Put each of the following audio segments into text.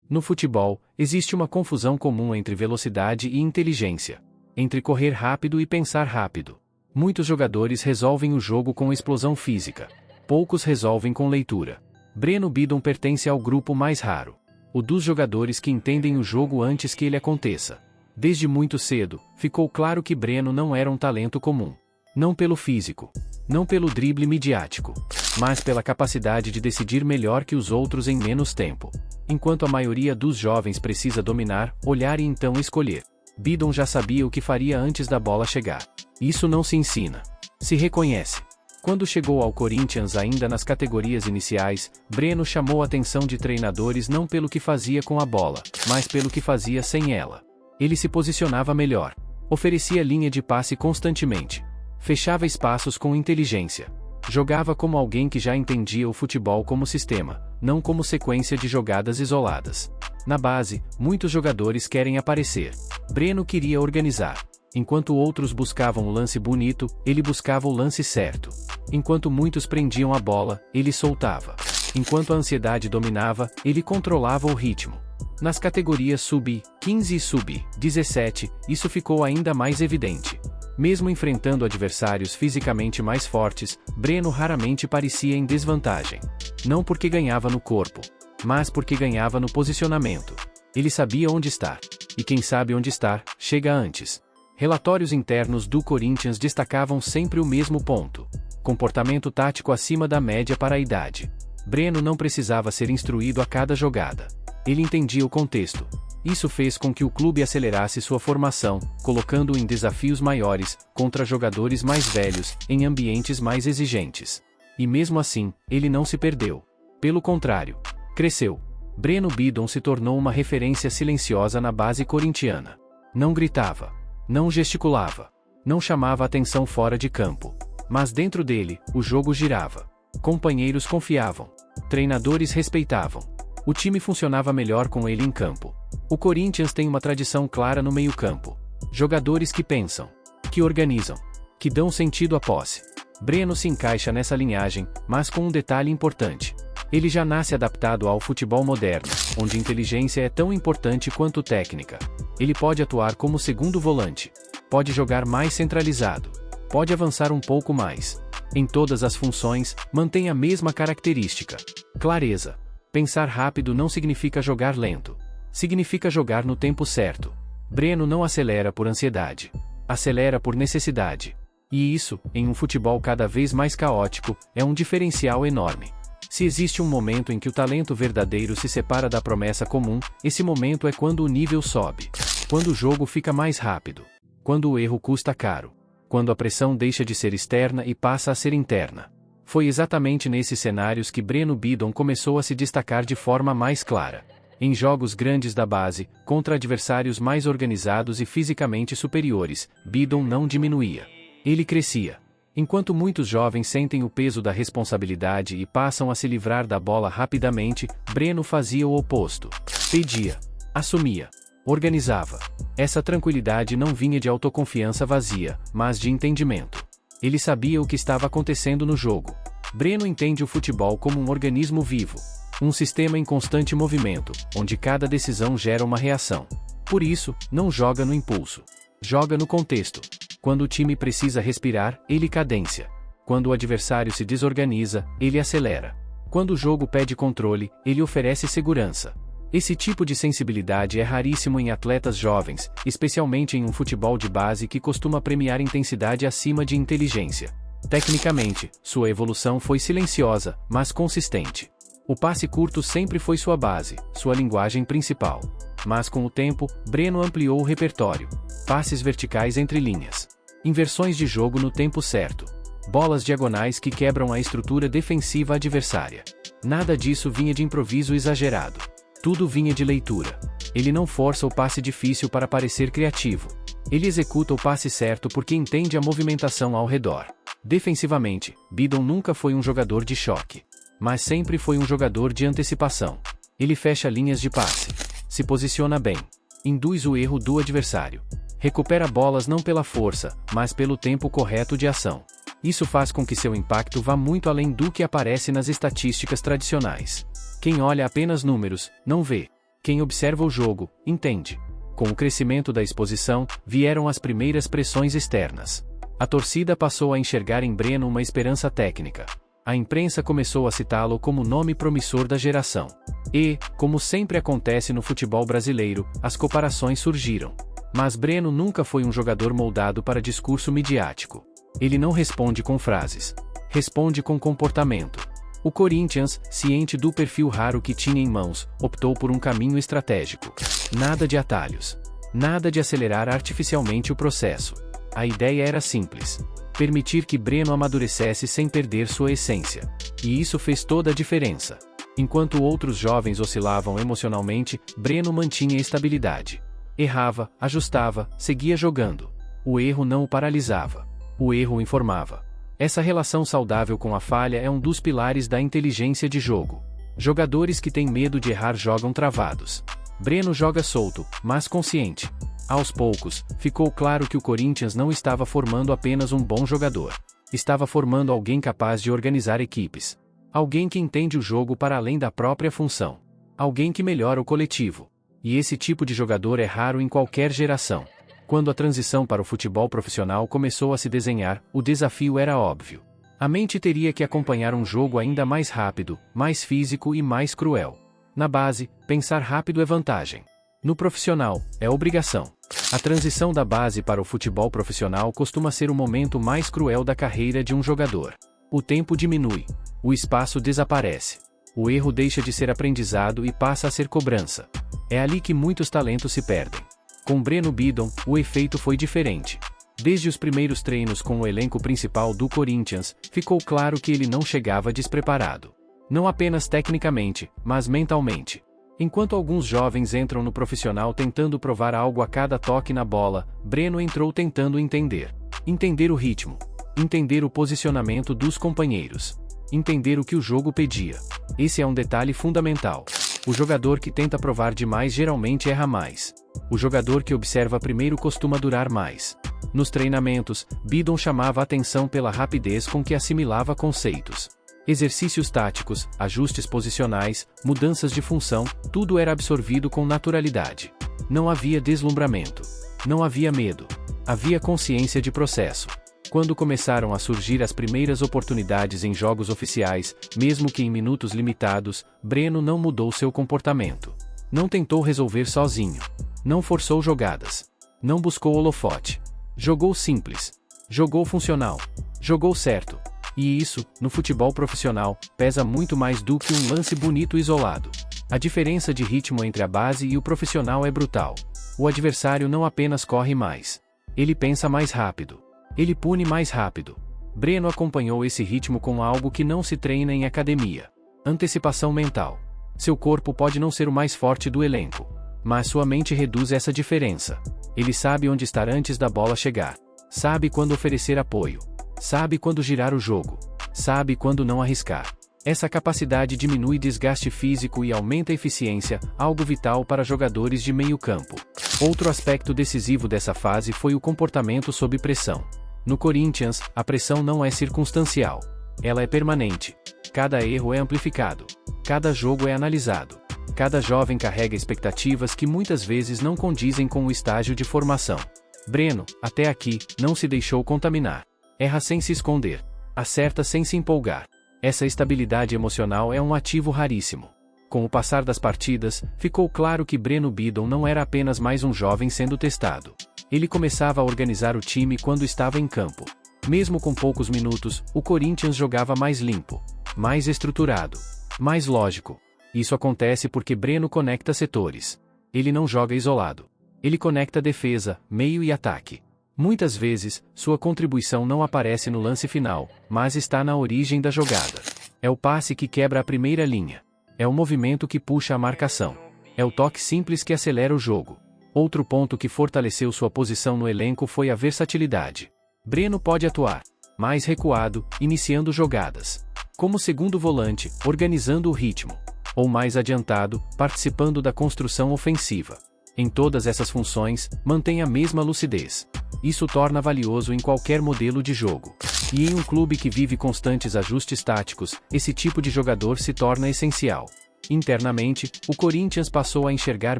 No futebol, existe uma confusão comum entre velocidade e inteligência. Entre correr rápido e pensar rápido. Muitos jogadores resolvem o jogo com explosão física. Poucos resolvem com leitura. Breno Bidon pertence ao grupo mais raro. O dos jogadores que entendem o jogo antes que ele aconteça. Desde muito cedo, ficou claro que Breno não era um talento comum. Não pelo físico. Não pelo drible midiático. Mas pela capacidade de decidir melhor que os outros em menos tempo. Enquanto a maioria dos jovens precisa dominar, olhar e então escolher. Bidon já sabia o que faria antes da bola chegar. Isso não se ensina. Se reconhece. Quando chegou ao Corinthians ainda nas categorias iniciais, Breno chamou a atenção de treinadores não pelo que fazia com a bola, mas pelo que fazia sem ela. Ele se posicionava melhor. Oferecia linha de passe constantemente. Fechava espaços com inteligência. Jogava como alguém que já entendia o futebol como sistema, não como sequência de jogadas isoladas. Na base, muitos jogadores querem aparecer. Breno queria organizar. Enquanto outros buscavam o lance bonito, ele buscava o lance certo. Enquanto muitos prendiam a bola, ele soltava. Enquanto a ansiedade dominava, ele controlava o ritmo. Nas categorias sub-15 e sub-17, isso ficou ainda mais evidente. Mesmo enfrentando adversários fisicamente mais fortes, Breno raramente parecia em desvantagem. Não porque ganhava no corpo, mas porque ganhava no posicionamento. Ele sabia onde estar. E quem sabe onde estar, chega antes. Relatórios internos do Corinthians destacavam sempre o mesmo ponto. Comportamento tático acima da média para a idade. Breno não precisava ser instruído a cada jogada. Ele entendia o contexto. Isso fez com que o clube acelerasse sua formação, colocando-o em desafios maiores, contra jogadores mais velhos, em ambientes mais exigentes. E mesmo assim, ele não se perdeu. Pelo contrário, cresceu. Breno Bidon se tornou uma referência silenciosa na base corintiana. Não gritava. Não gesticulava. Não chamava atenção fora de campo. Mas dentro dele, o jogo girava. Companheiros confiavam. Treinadores respeitavam. O time funcionava melhor com ele em campo. O Corinthians tem uma tradição clara no meio-campo. Jogadores que pensam, que organizam, que dão sentido à posse. Breno se encaixa nessa linhagem, mas com um detalhe importante. Ele já nasce adaptado ao futebol moderno, onde inteligência é tão importante quanto técnica. Ele pode atuar como segundo volante. Pode jogar mais centralizado. Pode avançar um pouco mais. Em todas as funções, mantém a mesma característica. Clareza. Pensar rápido não significa jogar lento. Significa jogar no tempo certo. Breno não acelera por ansiedade. Acelera por necessidade. E isso, em um futebol cada vez mais caótico, é um diferencial enorme. Se existe um momento em que o talento verdadeiro se separa da promessa comum, esse momento é quando o nível sobe. Quando o jogo fica mais rápido. Quando o erro custa caro. Quando a pressão deixa de ser externa e passa a ser interna. Foi exatamente nesses cenários que Breno Bidon começou a se destacar de forma mais clara. Em jogos grandes da base, contra adversários mais organizados e fisicamente superiores, Bidon não diminuía. Ele crescia. Enquanto muitos jovens sentem o peso da responsabilidade e passam a se livrar da bola rapidamente, Breno fazia o oposto. Pedia. Assumia. Organizava. Essa tranquilidade não vinha de autoconfiança vazia, mas de entendimento. Ele sabia o que estava acontecendo no jogo. Breno entende o futebol como um organismo vivo. Um sistema em constante movimento, onde cada decisão gera uma reação. Por isso, não joga no impulso. Joga no contexto. Quando o time precisa respirar, ele cadência. Quando o adversário se desorganiza, ele acelera. Quando o jogo pede controle, ele oferece segurança. Esse tipo de sensibilidade é raríssimo em atletas jovens, especialmente em um futebol de base que costuma premiar intensidade acima de inteligência. Tecnicamente, sua evolução foi silenciosa, mas consistente. O passe curto sempre foi sua base, sua linguagem principal. Mas com o tempo, Breno ampliou o repertório. Passes verticais entre linhas. Inversões de jogo no tempo certo. Bolas diagonais que quebram a estrutura defensiva adversária. Nada disso vinha de improviso exagerado. Tudo vinha de leitura. Ele não força o passe difícil para parecer criativo. Ele executa o passe certo porque entende a movimentação ao redor. Defensivamente, Bidon nunca foi um jogador de choque. Mas sempre foi um jogador de antecipação. Ele fecha linhas de passe. Se posiciona bem. Induz o erro do adversário. Recupera bolas não pela força, mas pelo tempo correto de ação. Isso faz com que seu impacto vá muito além do que aparece nas estatísticas tradicionais. Quem olha apenas números, não vê. Quem observa o jogo, entende. Com o crescimento da exposição, vieram as primeiras pressões externas. A torcida passou a enxergar em Breno uma esperança técnica. A imprensa começou a citá-lo como nome promissor da geração. E, como sempre acontece no futebol brasileiro, as comparações surgiram. Mas Breno nunca foi um jogador moldado para discurso midiático. Ele não responde com frases. Responde com comportamento. O Corinthians, ciente do perfil raro que tinha em mãos, optou por um caminho estratégico. Nada de atalhos. Nada de acelerar artificialmente o processo. A ideia era simples. Permitir que Breno amadurecesse sem perder sua essência. E isso fez toda a diferença. Enquanto outros jovens oscilavam emocionalmente, Breno mantinha estabilidade. Errava, ajustava, seguia jogando. O erro não o paralisava. O erro o informava. Essa relação saudável com a falha é um dos pilares da inteligência de jogo. Jogadores que têm medo de errar jogam travados. Breno joga solto, mas consciente. Aos poucos, ficou claro que o Corinthians não estava formando apenas um bom jogador. Estava formando alguém capaz de organizar equipes. Alguém que entende o jogo para além da própria função. Alguém que melhora o coletivo. E esse tipo de jogador é raro em qualquer geração. Quando a transição para o futebol profissional começou a se desenhar, o desafio era óbvio. A mente teria que acompanhar um jogo ainda mais rápido, mais físico e mais cruel. Na base, pensar rápido é vantagem. No profissional, é obrigação. A transição da base para o futebol profissional costuma ser o momento mais cruel da carreira de um jogador. O tempo diminui. O espaço desaparece. O erro deixa de ser aprendizado e passa a ser cobrança. É ali que muitos talentos se perdem. Com Breno Bidon, o efeito foi diferente. Desde os primeiros treinos com o elenco principal do Corinthians, ficou claro que ele não chegava despreparado. Não apenas tecnicamente, mas mentalmente. Enquanto alguns jovens entram no profissional tentando provar algo a cada toque na bola, Breno entrou tentando entender. Entender o ritmo. Entender o posicionamento dos companheiros. Entender o que o jogo pedia. Esse é um detalhe fundamental. O jogador que tenta provar demais geralmente erra mais. O jogador que observa primeiro costuma durar mais. Nos treinamentos, Bidon chamava a atenção pela rapidez com que assimilava conceitos. Exercícios táticos, ajustes posicionais, mudanças de função, tudo era absorvido com naturalidade. Não havia deslumbramento. Não havia medo. Havia consciência de processo. Quando começaram a surgir as primeiras oportunidades em jogos oficiais, mesmo que em minutos limitados, Breno não mudou seu comportamento. Não tentou resolver sozinho. Não forçou jogadas. Não buscou holofote. Jogou simples. Jogou funcional. Jogou certo. E isso, no futebol profissional, pesa muito mais do que um lance bonito isolado. A diferença de ritmo entre a base e o profissional é brutal. O adversário não apenas corre mais. Ele pensa mais rápido. Ele pune mais rápido. Breno acompanhou esse ritmo com algo que não se treina em academia. Antecipação mental. Seu corpo pode não ser o mais forte do elenco. Mas sua mente reduz essa diferença. Ele sabe onde estar antes da bola chegar. Sabe quando oferecer apoio. Sabe quando girar o jogo. Sabe quando não arriscar. Essa capacidade diminui desgaste físico e aumenta a eficiência, algo vital para jogadores de meio campo. Outro aspecto decisivo dessa fase foi o comportamento sob pressão. No Corinthians, a pressão não é circunstancial. Ela é permanente. Cada erro é amplificado. Cada jogo é analisado. Cada jovem carrega expectativas que muitas vezes não condizem com o estágio de formação. Breno, até aqui, não se deixou contaminar. Erra sem se esconder. Acerta sem se empolgar. Essa estabilidade emocional é um ativo raríssimo. Com o passar das partidas, ficou claro que Breno Bidon não era apenas mais um jovem sendo testado. Ele começava a organizar o time quando estava em campo. Mesmo com poucos minutos, o Corinthians jogava mais limpo, mais estruturado, mais lógico. Isso acontece porque Breno conecta setores. Ele não joga isolado. Ele conecta defesa, meio e ataque. Muitas vezes, sua contribuição não aparece no lance final, mas está na origem da jogada. É o passe que quebra a primeira linha. É o movimento que puxa a marcação. É o toque simples que acelera o jogo. Outro ponto que fortaleceu sua posição no elenco foi a versatilidade. Breno pode atuar mais recuado, iniciando jogadas. Como segundo volante, organizando o ritmo. Ou mais adiantado, participando da construção ofensiva. Em todas essas funções, mantém a mesma lucidez. Isso torna valioso em qualquer modelo de jogo. E em um clube que vive constantes ajustes táticos, esse tipo de jogador se torna essencial. Internamente, o Corinthians passou a enxergar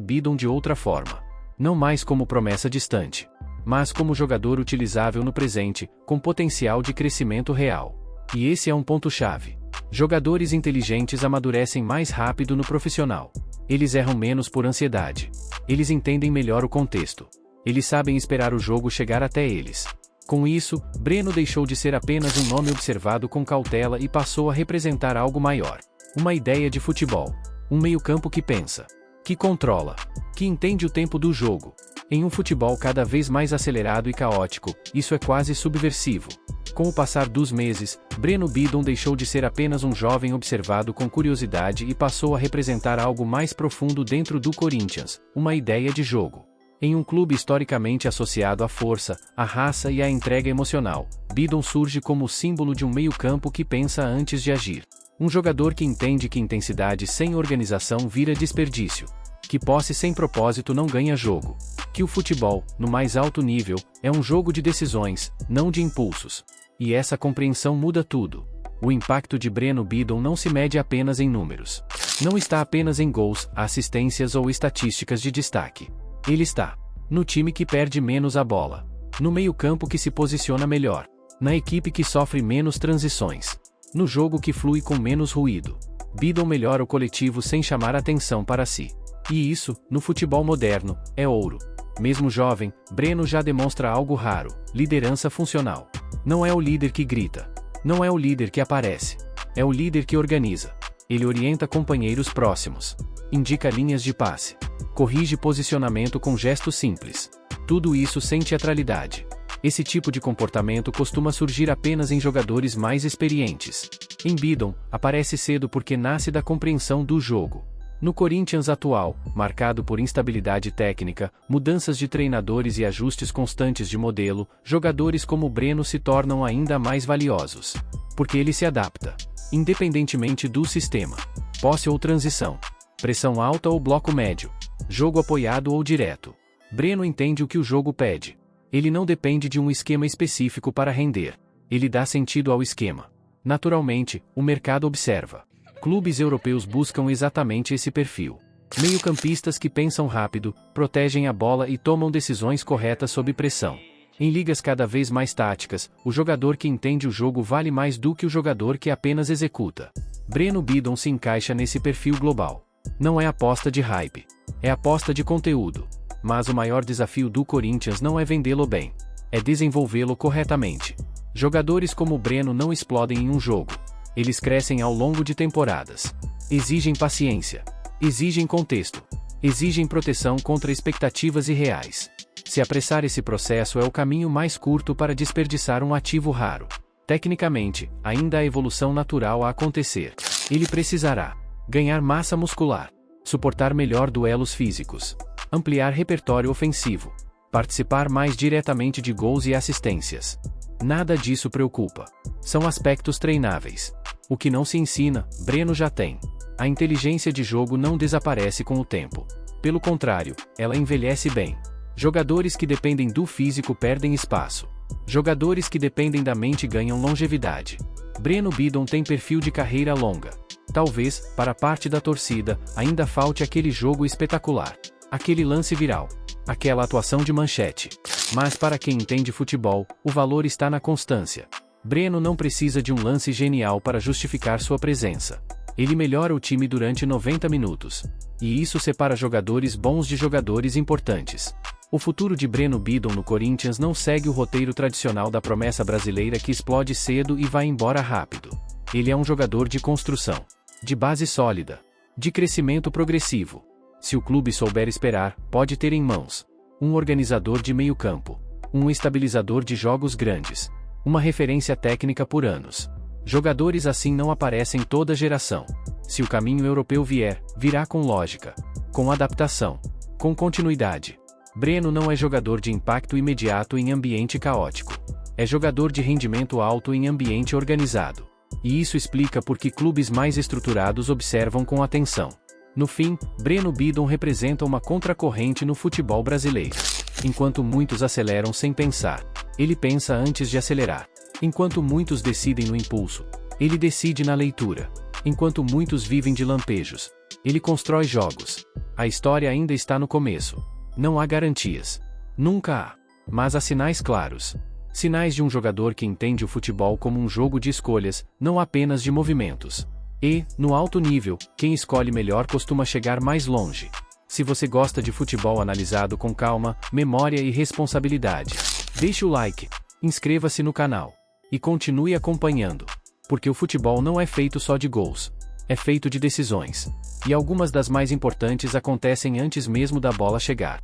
Bidon de outra forma. Não mais como promessa distante, mas como jogador utilizável no presente, com potencial de crescimento real. E esse é um ponto-chave. Jogadores inteligentes amadurecem mais rápido no profissional. Eles erram menos por ansiedade. Eles entendem melhor o contexto. Eles sabem esperar o jogo chegar até eles. Com isso, Breno deixou de ser apenas um nome observado com cautela e passou a representar algo maior. Uma ideia de futebol. Um meio-campo que pensa, que controla, que entende o tempo do jogo. Em um futebol cada vez mais acelerado e caótico, isso é quase subversivo. Com o passar dos meses, Breno Bidon deixou de ser apenas um jovem observado com curiosidade e passou a representar algo mais profundo dentro do Corinthians, uma ideia de jogo. Em um clube historicamente associado à força, à raça e à entrega emocional, Bidon surge como o símbolo de um meio-campo que pensa antes de agir. Um jogador que entende que intensidade sem organização vira desperdício. Que posse sem propósito não ganha jogo. Que o futebol, no mais alto nível, é um jogo de decisões, não de impulsos. E essa compreensão muda tudo. O impacto de Breno Bidon não se mede apenas em números. Não está apenas em gols, assistências ou estatísticas de destaque. Ele está no time que perde menos a bola, no meio-campo que se posiciona melhor, na equipe que sofre menos transições, no jogo que flui com menos ruído. Bidon melhora o coletivo sem chamar atenção para si. E isso, no futebol moderno, é ouro. Mesmo jovem, Breno já demonstra algo raro: liderança funcional. Não é o líder que grita. Não é o líder que aparece. É o líder que organiza. Ele orienta companheiros próximos. Indica linhas de passe. Corrige posicionamento com gestos simples. Tudo isso sem teatralidade. Esse tipo de comportamento costuma surgir apenas em jogadores mais experientes. Em Bidon, aparece cedo porque nasce da compreensão do jogo. No Corinthians atual, marcado por instabilidade técnica, mudanças de treinadores e ajustes constantes de modelo, jogadores como Breno se tornam ainda mais valiosos. Porque ele se adapta, independentemente do sistema. Posse ou transição. Pressão alta ou bloco médio. Jogo apoiado ou direto. Breno entende o que o jogo pede. Ele não depende de um esquema específico para render. Ele dá sentido ao esquema. Naturalmente, o mercado observa. Clubes europeus buscam exatamente esse perfil. Meio-campistas que pensam rápido, protegem a bola e tomam decisões corretas sob pressão. Em ligas cada vez mais táticas, o jogador que entende o jogo vale mais do que o jogador que apenas executa. Breno Bidon se encaixa nesse perfil global. Não é aposta de hype. É aposta de conteúdo. Mas o maior desafio do Corinthians não é vendê-lo bem. É desenvolvê-lo corretamente. Jogadores como Breno não explodem em um jogo. Eles crescem ao longo de temporadas. Exigem paciência. Exigem contexto. Exigem proteção contra expectativas irreais. Se apressar esse processo é o caminho mais curto para desperdiçar um ativo raro. Tecnicamente, ainda há evolução natural a acontecer. Ele precisará ganhar massa muscular, suportar melhor duelos físicos, ampliar repertório ofensivo, participar mais diretamente de gols e assistências. Nada disso preocupa. São aspectos treináveis. O que não se ensina, Breno já tem. A inteligência de jogo não desaparece com o tempo. Pelo contrário, ela envelhece bem. Jogadores que dependem do físico perdem espaço. Jogadores que dependem da mente ganham longevidade. Breno Bidon tem perfil de carreira longa. Talvez, para parte da torcida, ainda falte aquele jogo espetacular. Aquele lance viral. Aquela atuação de manchete. Mas para quem entende futebol, o valor está na constância. Breno não precisa de um lance genial para justificar sua presença. Ele melhora o time durante 90 minutos. E isso separa jogadores bons de jogadores importantes. O futuro de Breno Bidon no Corinthians não segue o roteiro tradicional da promessa brasileira que explode cedo e vai embora rápido. Ele é um jogador de construção, de base sólida, de crescimento progressivo. Se o clube souber esperar, pode ter em mãos um organizador de meio-campo, um estabilizador de jogos grandes, uma referência técnica por anos. Jogadores assim não aparecem toda geração. Se o caminho europeu vier, virá com lógica, com adaptação, com continuidade. Breno não é jogador de impacto imediato em ambiente caótico. É jogador de rendimento alto em ambiente organizado. E isso explica por que clubes mais estruturados observam com atenção. No fim, Breno Bidon representa uma contracorrente no futebol brasileiro. Enquanto muitos aceleram sem pensar, ele pensa antes de acelerar. Enquanto muitos decidem no impulso, ele decide na leitura. Enquanto muitos vivem de lampejos, Ele constrói jogos. A história ainda está no começo. Não há garantias. Nunca há. Mas há sinais claros. Sinais de um jogador que entende o futebol como um jogo de escolhas, não apenas de movimentos. E, no alto nível, quem escolhe melhor costuma chegar mais longe. Se você gosta de futebol analisado com calma, memória e responsabilidade, deixe o like, inscreva-se no canal e continue acompanhando. Porque o futebol não é feito só de gols. É feito de decisões. E algumas das mais importantes acontecem antes mesmo da bola chegar.